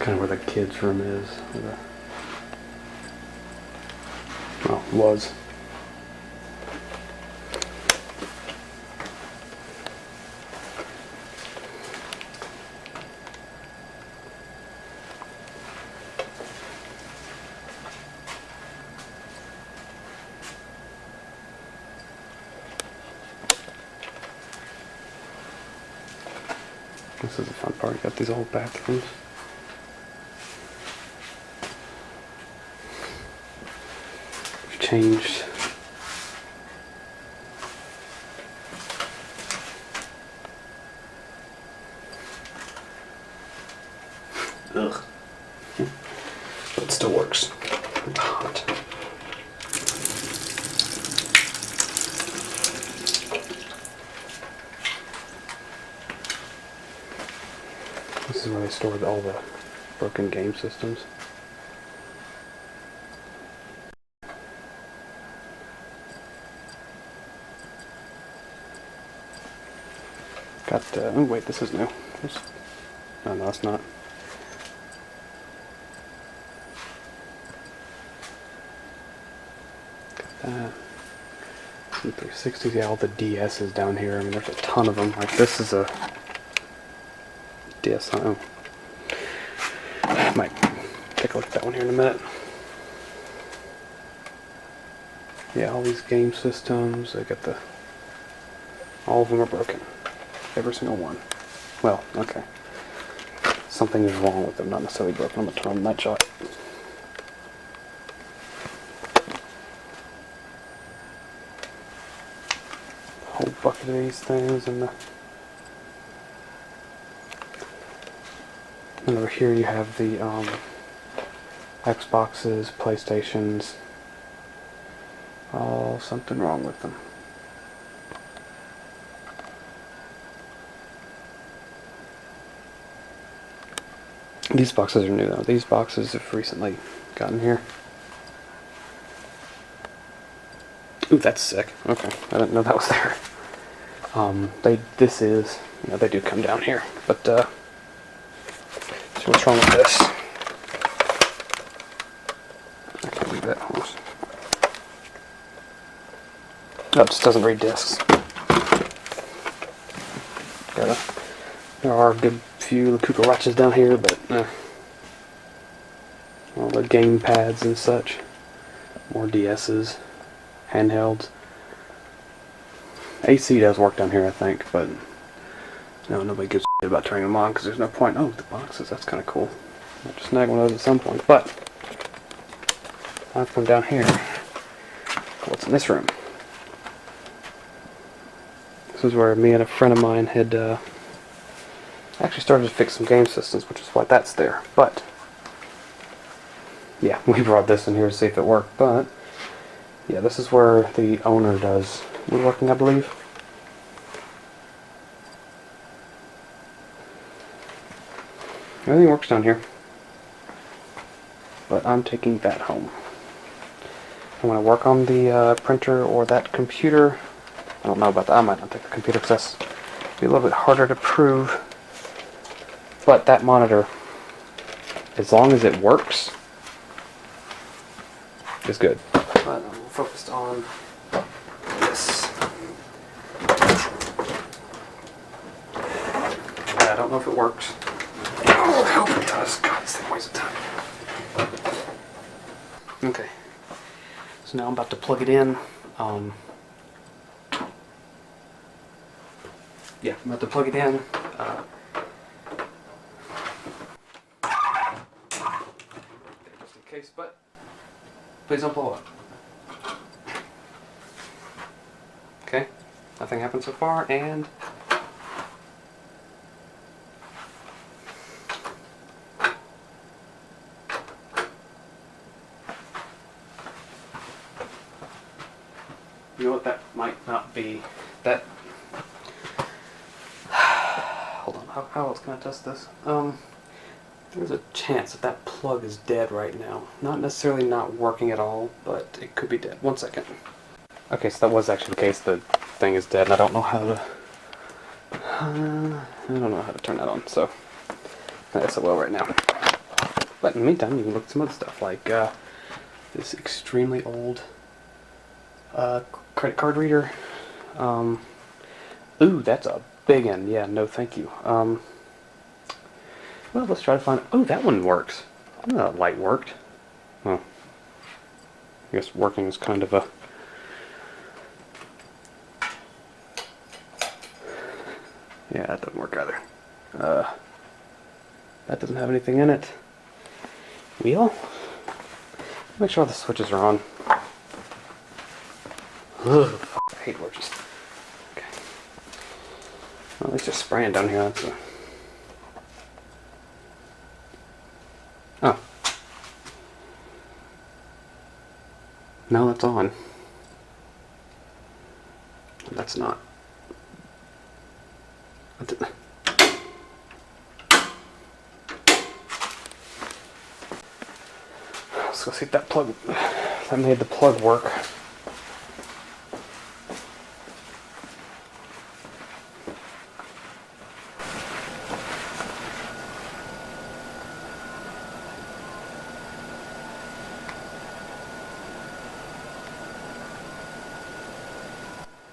kind of where the kids' room is. Well, was. This is the fun part. You got these old bathrooms. We've changed. Ugh. But it still works. It's hot. This is where they stored all the broken game systems. Got oh wait, this is new. Oh no, it's not. Got that. 360s, yeah, all the DS's down here. I mean, there's a ton of them. Like this is a DS. I might take a look at that one here in a minute. Yeah, all these game systems. I got all of them are broken. Every single one. Well, okay. Something is wrong with them, not necessarily broken. I'm gonna turn on the night shot. A whole bucket of these things and over here you have the Xboxes, PlayStations. Oh, something wrong with them. These boxes are new though. These boxes have recently gotten here. Ooh, that's sick. Okay, I didn't know that was there. This is, you know, they do come down here, but so what's wrong with this? I can't leave that. Oh, it just doesn't read discs. There are a good few cucarachas down here, but all the game pads and such. More DS's, handhelds. AC does work down here, I think, but no, nobody gives a shit about turning them on because there's no point. Oh, the boxes, that's kind of cool. I'll just snag one of those at some point, but I'll come down here. What's in this room? This is where me and a friend of mine had actually started to fix some game systems, which is why that's there. But yeah, we brought this in here to see if it worked. But yeah, this is where the owner does woodworking, I believe. Everything works down here, but I'm taking that home. I want to work on the printer or that computer. I don't know about that. I might not take the computer because that's be a little bit harder to prove. But that monitor, as long as it works, is good. But I'm focused on this. I don't know if it works. Oh, I hope it does. God, this thing weighs a ton. Okay. So now I'm about to plug it in. Yeah, I'm about to plug it in. Just in case, but please don't blow up. Okay, nothing happened so far, and you know what, that might not be that. Hold on, how else can I test this? There's a chance that plug is dead right now. Not necessarily not working at all, but it could be dead. 1 second. Okay, so that was actually the case. The thing is dead, and I don't know how to. I don't know how to turn that on. So I guess I will right now. But in the meantime, you can look at some other stuff, like this extremely old credit card reader. Ooh, that's a big one. Yeah, no thank you. Well, let's try to find... Oh, that one works. That light worked. Well, I guess working is kind of a... Yeah, that doesn't work either. That doesn't have anything in it. Wheel? Make sure all the switches are on. Ugh, I hate allergies. Okay. Well, at least it's spraying down here. That's a... Oh. No, that's on. That's not. Let's go see if that plug, that made the plug work.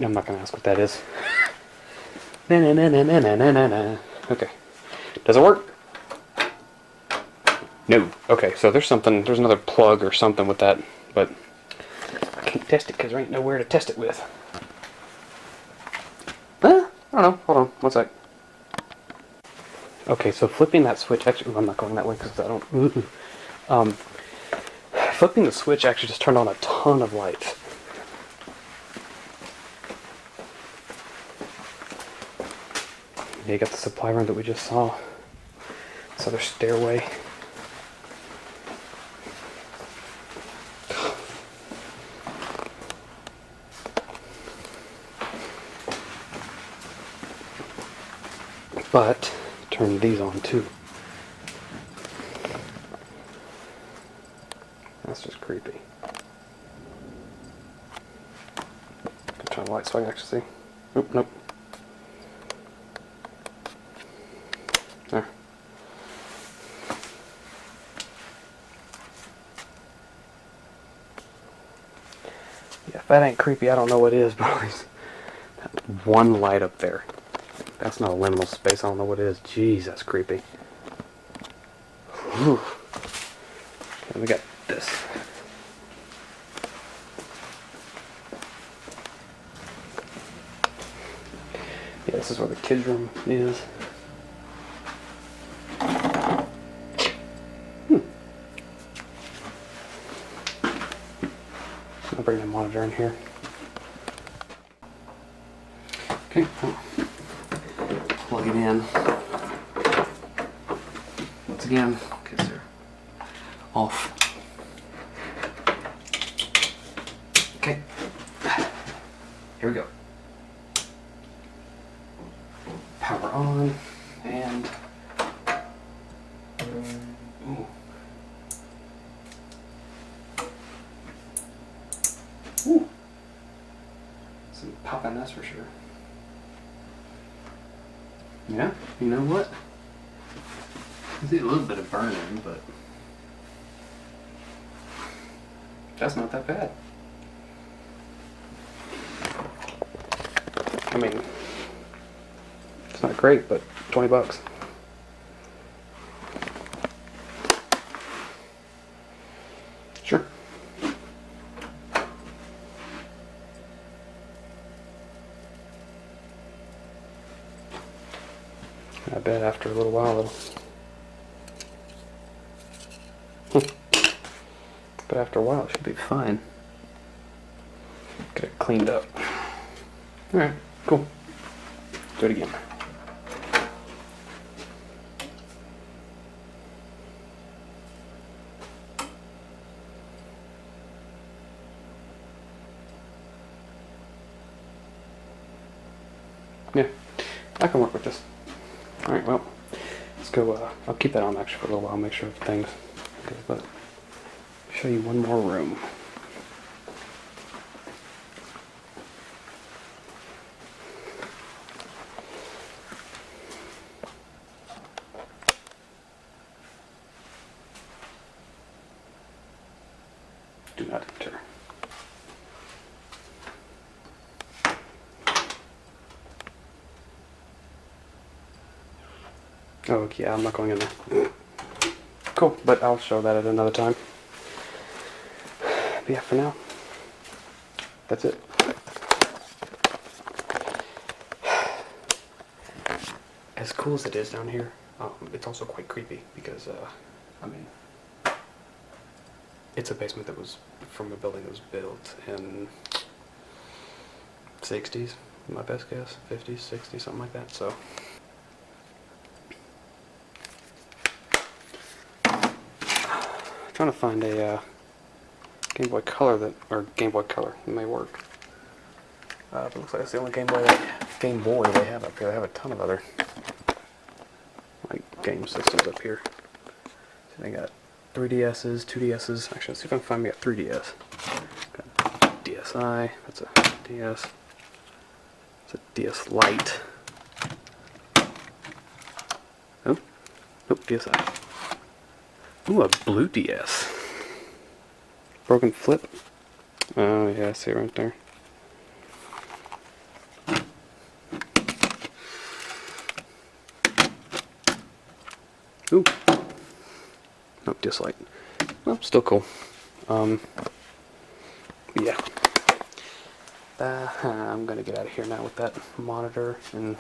I'm not gonna ask what that is. Na na na na na na na na. Okay. Does it work? No. Okay, so there's something, there's another plug or something with that, but I can't test it because there ain't nowhere to test it with. I don't know. Hold on. One sec. Okay, so flipping that switch, actually, I'm not going that way because I don't... flipping the switch actually just turned on a ton of lights. Yeah, you got the supply room that we just saw. This other stairway. But turn these on too. That's just creepy. Turn the light so I can actually see. Oop, nope. There. Yeah, if that ain't creepy, I don't know what is, but at least that one light up there. That's not a liminal space, I don't know what it is. Jeez, that's creepy. Whew. Okay, we got this. Yeah, this is where the kids' room is. I'll bring the monitor in here. Okay, plug it in. Once again, because they're off. Okay, here we go. Power on, and ooh. Ooh. Some pop in, that's for sure. Yeah, you know what? I see a little bit of burning, but that's not that bad. I mean, it's not great, but $20. Sure. I bet after a little while it'll... But after a while it should be fine. Get it cleaned up. Alright, cool. Do it again. Yeah, I can work with this. Alright, well, let's go, I'll keep that on actually for a little while, make sure everything's okay, but show you one more room. Oh, yeah, I'm not going in there. Cool, but I'll show that at another time. But yeah, for now, that's it. As cool as it is down here, it's also quite creepy because, I mean, it's a basement that was from a building that was built in 60s, my best guess, 50s, 60s, something like that, so. Trying to find a Game Boy Color Game Boy Color that may work. But it looks like it's the only Game Boy they have up here. They have a ton of other like game systems up here. So they got 3DSs, 2DSs. Actually, let's see if I can find me a 3DS. Got DSi. That's a DS. It's a DS Lite. Oh, nope, DSi. Ooh, a blue DS. Broken flip. Oh yeah, I see it right there. Ooh. Nope, dislike. Well, still cool. Yeah. I'm gonna get out of here now with that monitor and.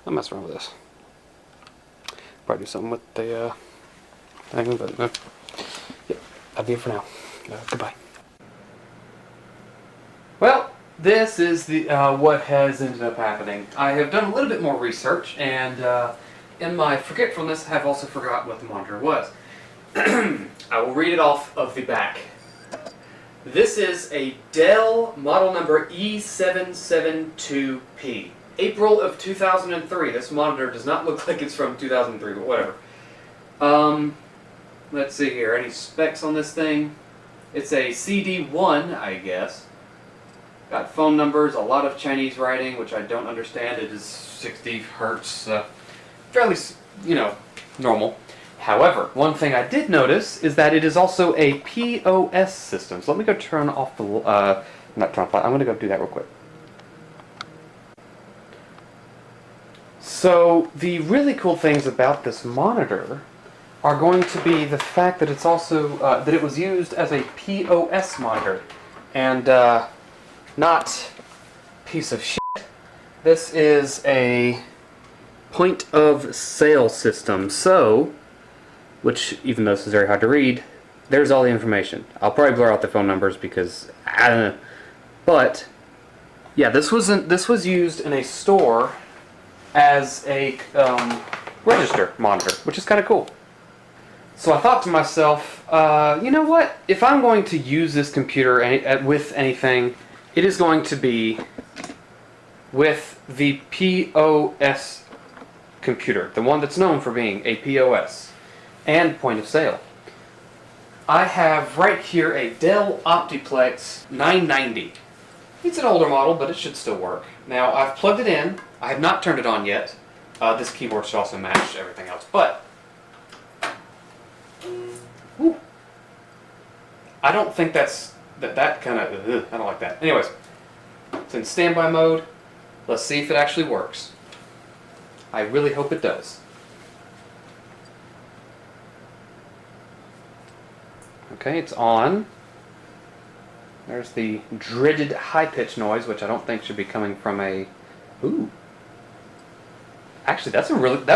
I'll mess around with this. Probably do something with the thing, but yeah, that'll be it for now. Goodbye. Well, this is the what has ended up happening. I have done a little bit more research, and in my forgetfulness, have also forgot what the monitor was. I will read it off of the back. This is a Dell model number E772P. April of 2003. This monitor does not look like it's from 2003, but whatever. Let's see here. Any specs on this thing? It's a CD1, I guess. Got phone numbers, a lot of Chinese writing, which I don't understand. It is 60 hertz, fairly, normal. However, one thing I did notice is that it is also a POS system. So let me go turn off the, not turn off, I'm going to go do that real quick. So the really cool things about this monitor are going to be the fact that it's also, that it was used as a POS monitor. And, not piece of shit. This is a point of sale system. So, which even though this is very hard to read, there's all the information. I'll probably blur out the phone numbers because I don't know. But yeah, this was used in a store as a register monitor, which is kind of cool. So I thought to myself, you know what? If I'm going to use this computer with anything, it is going to be with the POS computer, the one that's known for being a POS and point of sale. I have right here a Dell Optiplex 990. It's an older model, but it should still work. Now, I've plugged it in. I have not turned it on yet. This keyboard should also match everything else, but whew, I don't think that kind of, I don't like that. Anyways, it's in standby mode. Let's see if it actually works. I really hope it does. Okay, it's on. There's the dreaded high-pitched noise, which I don't think should be coming from a... Ooh. Actually, that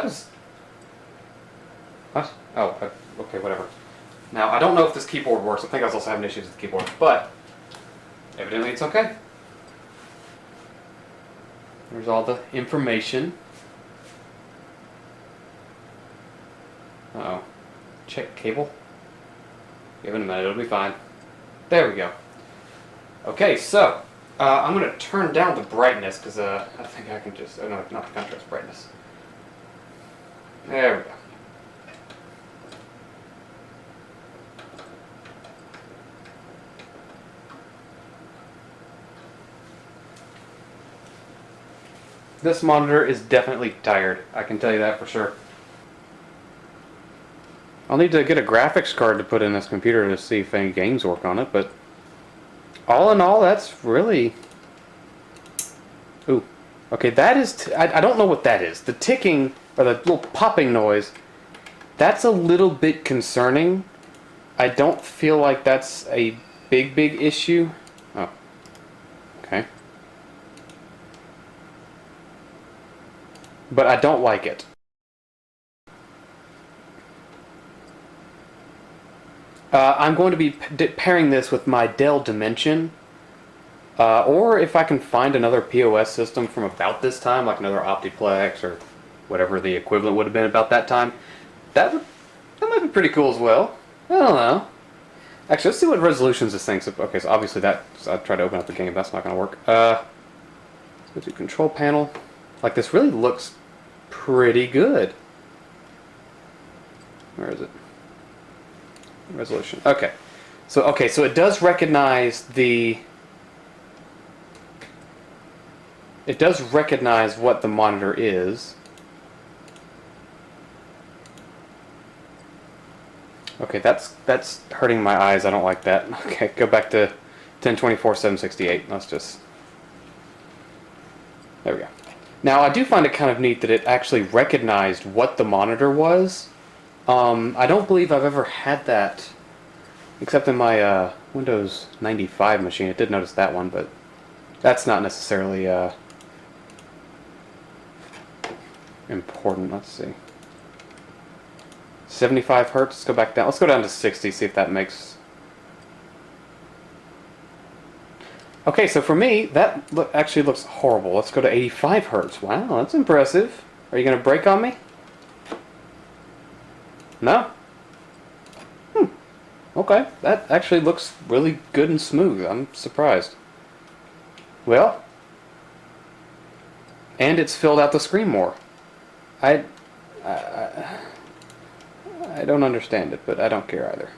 was... What? Oh, okay, whatever. Now, I don't know if this keyboard works. I think I was also having issues with the keyboard, but evidently it's okay. There's all the information. Uh-oh. Check cable. Give it a minute, it'll be fine. There we go. Okay, so, I'm going to turn down the brightness, because I think I can just... Oh, no, not the contrast, brightness. There we go. This monitor is definitely tired. I can tell you that for sure. I'll need to get a graphics card to put in this computer to see if any games work on it, but all in all, that's really... Ooh. Okay, that is... I don't know what that is. The ticking, or the little popping noise, that's a little bit concerning. I don't feel like that's a big issue. Oh. Okay. But I don't like it. I'm going to be pairing this with my Dell Dimension. Or if I can find another POS system from about this time, like another Optiplex or whatever the equivalent would have been about that time, that might be pretty cool as well. I don't know. Actually, let's see what resolutions this thing's... Okay, so obviously I tried to open up the game. That's not going to work. Let's go to control panel. Like, this really looks pretty good. Where is it? Resolution. Okay. So it does recognize the... It does recognize what the monitor is. Okay, that's hurting my eyes. I don't like that. Okay, go back to 1024-768. Let's just... There we go. Now, I do find it kind of neat that it actually recognized what the monitor was. I don't believe I've ever had that, except in my Windows 95 machine. It did notice that one, but that's not necessarily important. Let's see. 75 hertz. Let's go back down. Let's go down to 60, see if that makes... Okay, so for me, that actually looks horrible. Let's go to 85 hertz. Wow, that's impressive. Are you going to break on me? No? Okay, that actually looks really good and smooth. I'm surprised. Well, and it's filled out the screen more. I don't understand it, but I don't care either.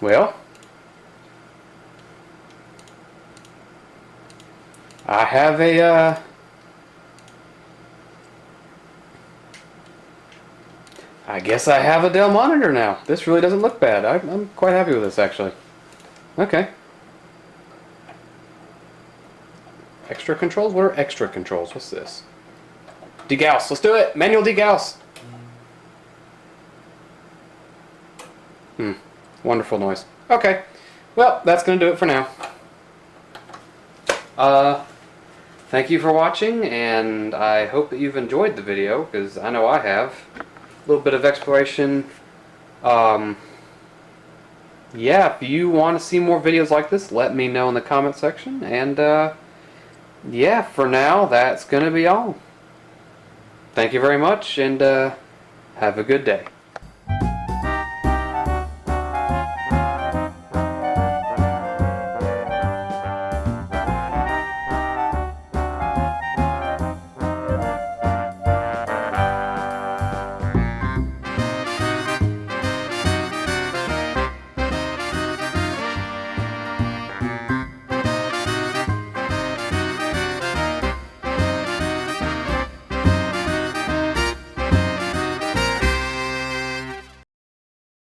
Well, I have a I guess I have a Dell monitor now. This really doesn't look bad. I'm quite happy with this, actually. Okay. Extra controls? What are extra controls? What's this? Degauss. Let's do it. Manual degauss. Wonderful noise. Okay. Well, that's going to do it for now. Thank you for watching, and I hope that you've enjoyed the video, because I know I have. A little bit of exploration. Yeah, if you want to see more videos like this, let me know in the comment section, and yeah, for now, that's going to be all. Thank you very much, and have a good day.